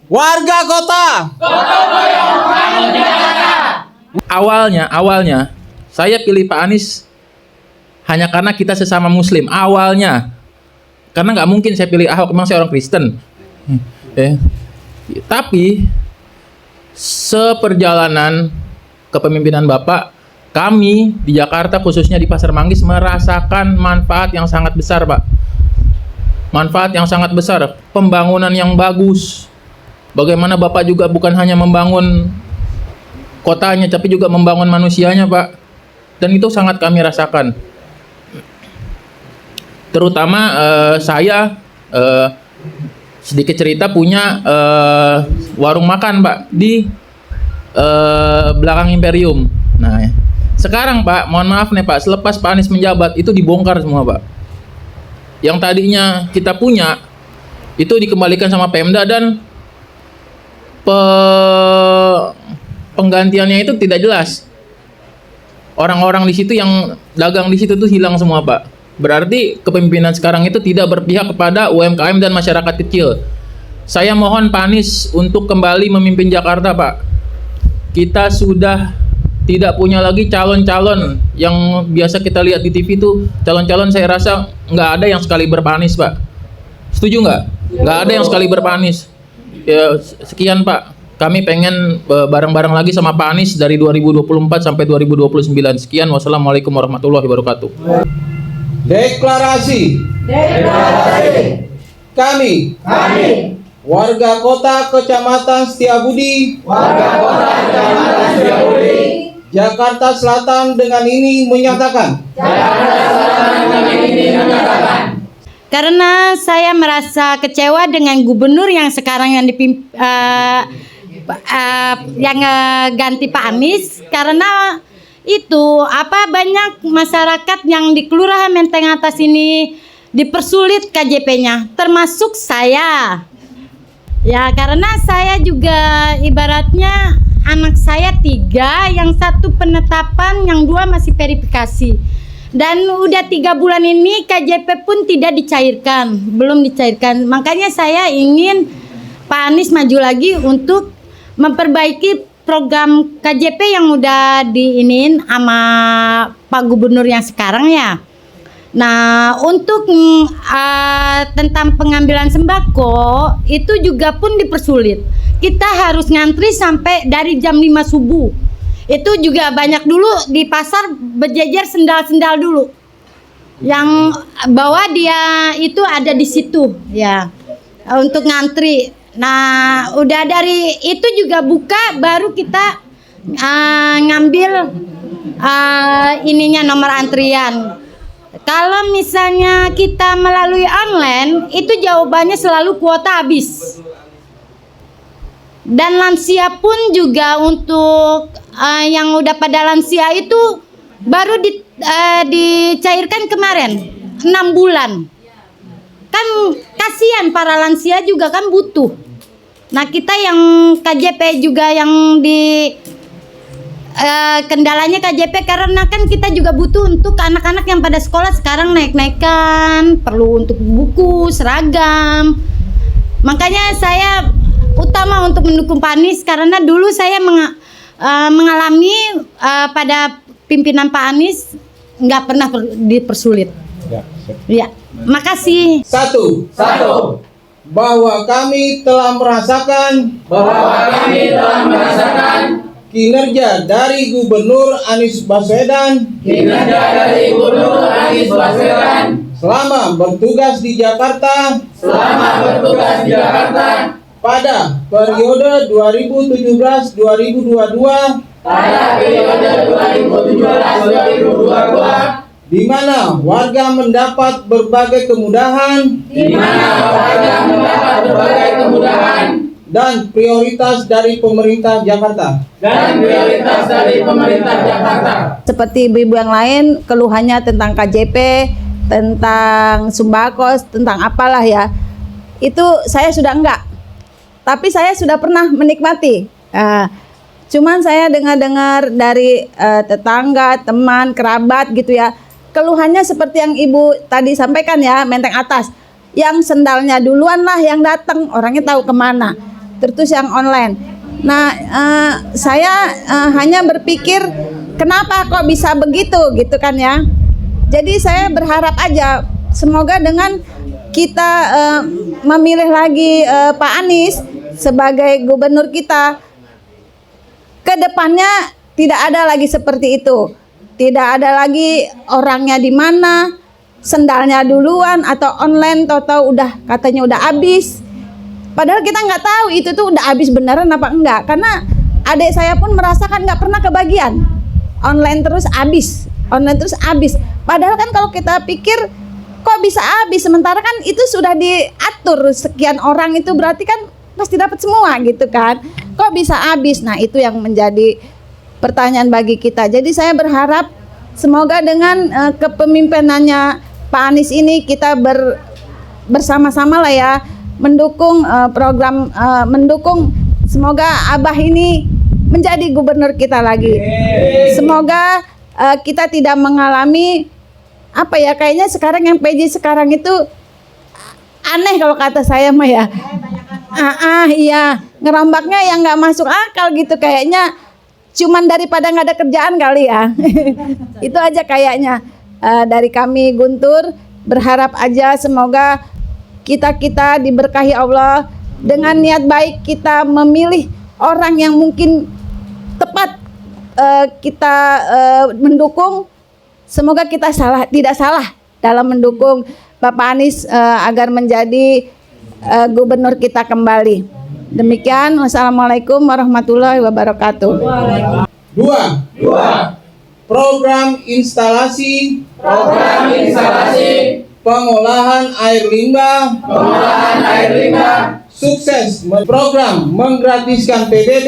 Warga kota. Awalnya saya pilih Pak Anies hanya karena kita sesama Muslim. Awalnya, karena nggak mungkin saya pilih Ahok, memang saya orang Kristen. Tapi seperjalanan kepemimpinan Bapak, kami di Jakarta khususnya di Pasar Manggis merasakan manfaat yang sangat besar, Pak. Manfaat yang sangat besar, pembangunan yang bagus. Bagaimana Bapak juga bukan hanya membangun kotanya, tapi juga membangun manusianya, Pak. Dan itu sangat kami rasakan. Terutama saya sedikit cerita punya warung makan, Pak, di belakang Imperium. Nah, sekarang Pak, mohon maaf nih Pak, selepas Pak Anies menjabat itu dibongkar semua, Pak. Yang tadinya kita punya itu dikembalikan sama Pemda dan penggantiannya itu tidak jelas. Orang-orang di situ yang dagang di situ tuh hilang semua, Pak. Berarti kepemimpinan sekarang itu tidak berpihak kepada UMKM dan masyarakat kecil. Saya mohon Pak Anies untuk kembali memimpin Jakarta, Pak. Kita sudah tidak punya lagi calon-calon yang biasa kita lihat di TV itu. Calon-calon saya rasa nggak ada yang sekaliber Pak Anies, Pak. Setuju nggak? Nggak ada yang sekaliber Pak Anies. Ya, sekian Pak. Kami pengen bareng-bareng lagi sama Pak Anies dari 2024 sampai 2029. Sekian, wassalamualaikum warahmatullahi wabarakatuh. Deklarasi. Kami. Warga kota Kecamatan Setiabudi. Jakarta Selatan dengan ini menyatakan. Karena saya merasa kecewa dengan gubernur yang sekarang yang ganti Pak Anies, karena itu banyak masyarakat yang di Kelurahan Menteng Atas ini dipersulit KJP-nya, termasuk saya. Ya, karena saya juga ibaratnya anak saya 3, yang 1 penetapan, yang 2 masih verifikasi. Dan udah 3 bulan ini KJP pun tidak dicairkan, belum dicairkan. Makanya saya ingin Pak Anies maju lagi untuk memperbaiki program KJP yang udah diinin sama Pak Gubernur yang sekarang ya. Nah, untuk tentang pengambilan sembako itu juga pun dipersulit. Kita harus ngantri sampai dari jam 5 subuh. Itu juga banyak dulu di pasar berjejer sendal-sendal dulu. Yang bahwa dia itu ada di situ ya untuk ngantri. Nah, udah dari itu juga buka baru kita ngambil ininya nomor antrian. Kalau misalnya kita melalui online, itu jawabannya selalu kuota habis. Dan lansia pun juga untuk yang udah pada lansia itu baru dicairkan kemarin 6 bulan. Kan kasihan para lansia juga kan butuh. Nah, kita yang KJP juga yang di kendalanya KJP karena kan kita juga butuh untuk anak-anak yang pada sekolah sekarang naik-naikan, perlu untuk buku, seragam. Makanya saya utama untuk mendukung Pak Anies karena dulu saya mengalami pada pimpinan Pak Anies nggak pernah dipersulit. Ya, makasih. Satu. Bahwa kami telah merasakan kinerja dari Gubernur Anies Baswedan selama bertugas di Jakarta pada periode 2017-2022 di mana warga mendapat berbagai kemudahan dan prioritas dari pemerintah Jakarta. Seperti ibu-ibu yang lain, keluhannya tentang KJP, tentang sembako, tentang apalah ya. Itu saya sudah enggak. Tapi saya sudah pernah menikmati. Cuman saya dengar-dengar dari tetangga, teman, kerabat gitu ya. Keluhannya seperti yang ibu tadi sampaikan ya, Menteng Atas. Yang sendalnya duluan lah yang datang, orangnya tahu kemana. terus yang online. Nah, saya hanya berpikir kenapa kok bisa begitu gitu kan ya. Jadi saya berharap aja semoga dengan kita memilih lagi Pak Anies sebagai gubernur kita, ke depannya tidak ada lagi seperti itu. Tidak ada lagi orangnya di mana, sendalnya duluan atau online tahu-tahu udah katanya udah habis. Padahal kita nggak tahu itu tuh udah habis beneran apa enggak. Karena adik saya pun merasakan nggak pernah kebagian. Online terus habis, online terus habis. Padahal kan kalau kita pikir kok bisa habis, sementara kan itu sudah diatur sekian orang, itu berarti kan pasti dapat semua gitu kan. Kok bisa habis? Nah, itu yang menjadi pertanyaan bagi kita. Jadi saya berharap semoga dengan kepemimpinannya Pak Anies ini kita bersama-sama lah ya mendukung program, mendukung semoga Abah ini menjadi gubernur kita lagi. Semoga kita tidak mengalami apa ya, kayaknya sekarang yang PJ sekarang itu aneh kalau kata saya mah ya. Iya, ngerombaknya yang nggak masuk akal gitu kayaknya. Cuman daripada nggak ada kerjaan kali ya. Itu aja kayaknya. Dari kami Guntur berharap aja semoga kita diberkahi Allah dengan niat baik, kita memilih orang yang mungkin tepat kita mendukung. Semoga kita tidak salah dalam mendukung Bapak Anies agar menjadi gubernur kita kembali. Demikian, wassalamualaikum warahmatullahi wabarakatuh. 2. Program instalasi pengolahan air limbah sukses. Program menggratiskan PBB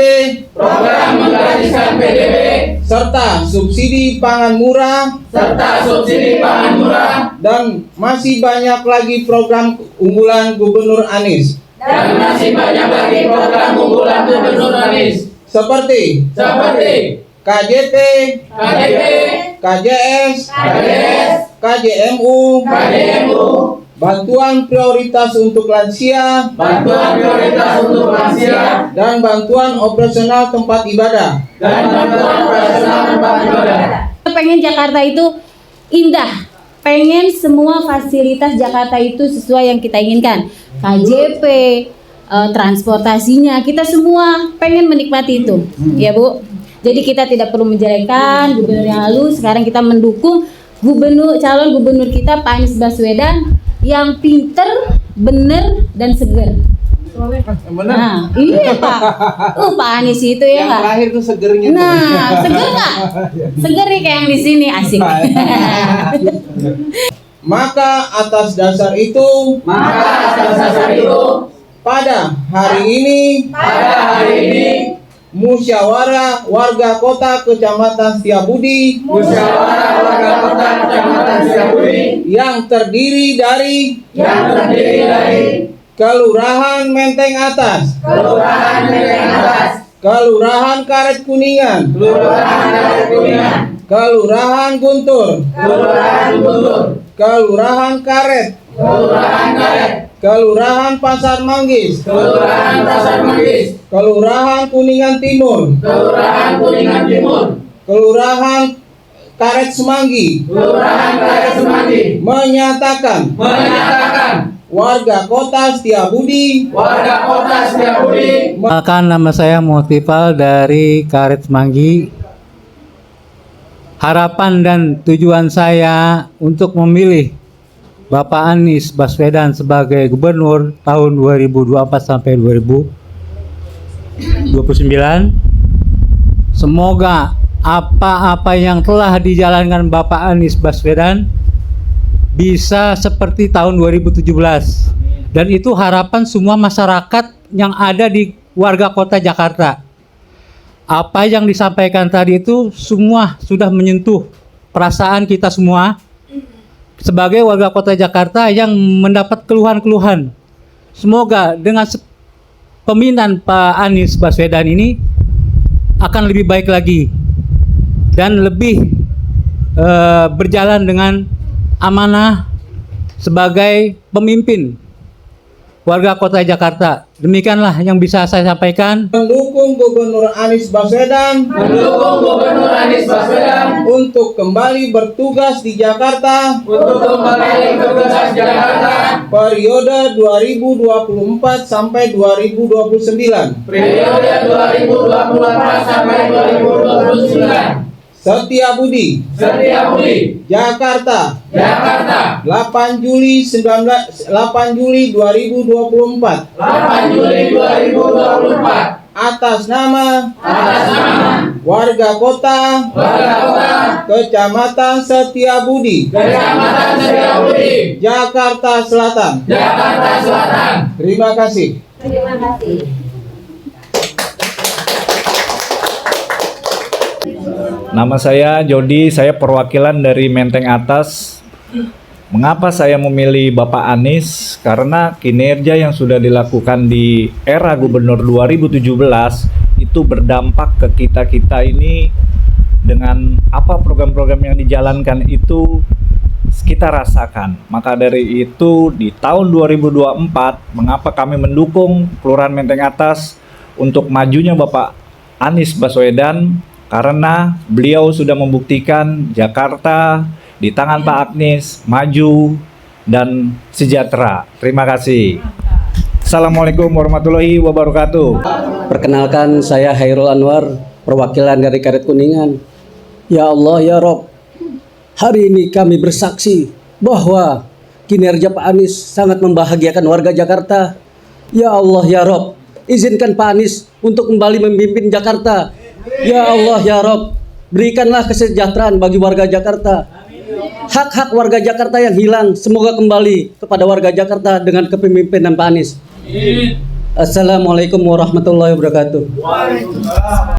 serta subsidi pangan murah dan masih banyak lagi program unggulan Gubernur Anies. Seperti KJP, KJS, KJMU, bantuan prioritas untuk lansia, dan bantuan operasional tempat ibadah. Pengen Jakarta itu indah, pengen semua fasilitas Jakarta itu sesuai yang kita inginkan. KJP, transportasinya, kita semua pengen menikmati itu, ya Bu. Jadi kita tidak perlu menjelekkan gubernur yang lalu. Sekarang kita mendukung calon gubernur kita Pak Anies Baswedan yang pinter, bener, dan seger. Nah, iya Pak. Pak Anies itu ya nggak? Terakhir tuh segernya. Nah, seger nggak? Seger nih kayak yang di sini, asik. Maka atas dasar itu, pada hari ini, Musyawarah Warga Kota Kecamatan Setiabudi yang terdiri dari Kelurahan Menteng Atas, Kelurahan Karet Kuningan, Kelurahan Guntur, Kelurahan Karet, Kelurahan Pasar Manggis, Kelurahan Kuningan Timur, Kelurahan Karet Semanggi, menyatakan warga kota Setiabudi. Perkenalkan, nama saya Motifal dari Karet Semanggi. Harapan dan tujuan saya untuk memilih Bapak Anies Baswedan sebagai gubernur tahun 2024 sampai 2029. Semoga apa-apa yang telah dijalankan Bapak Anies Baswedan bisa seperti tahun 2017. Dan itu harapan semua masyarakat yang ada di warga kota Jakarta. Apa yang disampaikan tadi itu semua sudah menyentuh perasaan kita semua sebagai warga kota Jakarta yang mendapat keluhan-keluhan. Semoga dengan pemilihan Pak Anies Baswedan ini akan lebih baik lagi dan lebih berjalan dengan amanah sebagai pemimpin. warga kota Jakarta. Demikianlah yang bisa saya sampaikan. Mendukung Gubernur Anies Baswedan untuk kembali bertugas di Jakarta periode 2024 sampai 2029. Setia Budi, Jakarta, 8 Juli 2024. Atas nama warga kota Kecamatan Setia Budi, Jakarta Selatan. Terima kasih. Nama saya Jody, saya perwakilan dari Menteng Atas. Mengapa saya memilih Bapak Anies? Karena kinerja yang sudah dilakukan di era Gubernur 2017 itu berdampak ke kita-kita ini, dengan apa program-program yang dijalankan itu kita rasakan. Maka dari itu di tahun 2024, mengapa kami mendukung Kelurahan Menteng Atas untuk majunya Bapak Anies Baswedan? Karena beliau sudah membuktikan Jakarta di tangan Pak Anies maju dan sejahtera. Terima kasih. Assalamualaikum warahmatullahi wabarakatuh. Perkenalkan, saya Hairul Anwar, perwakilan dari Karet Kuningan. Ya Allah, ya Rob, hari ini kami bersaksi bahwa kinerja Pak Anies sangat membahagiakan warga Jakarta. Ya Allah, ya Rob, izinkan Pak Anies untuk kembali memimpin Jakarta. Ya Allah, ya Rob, berikanlah kesejahteraan bagi warga Jakarta. Hak-hak warga Jakarta yang hilang semoga kembali kepada warga Jakarta dengan kepemimpinan Pak Anies. Assalamualaikum warahmatullahi wabarakatuh.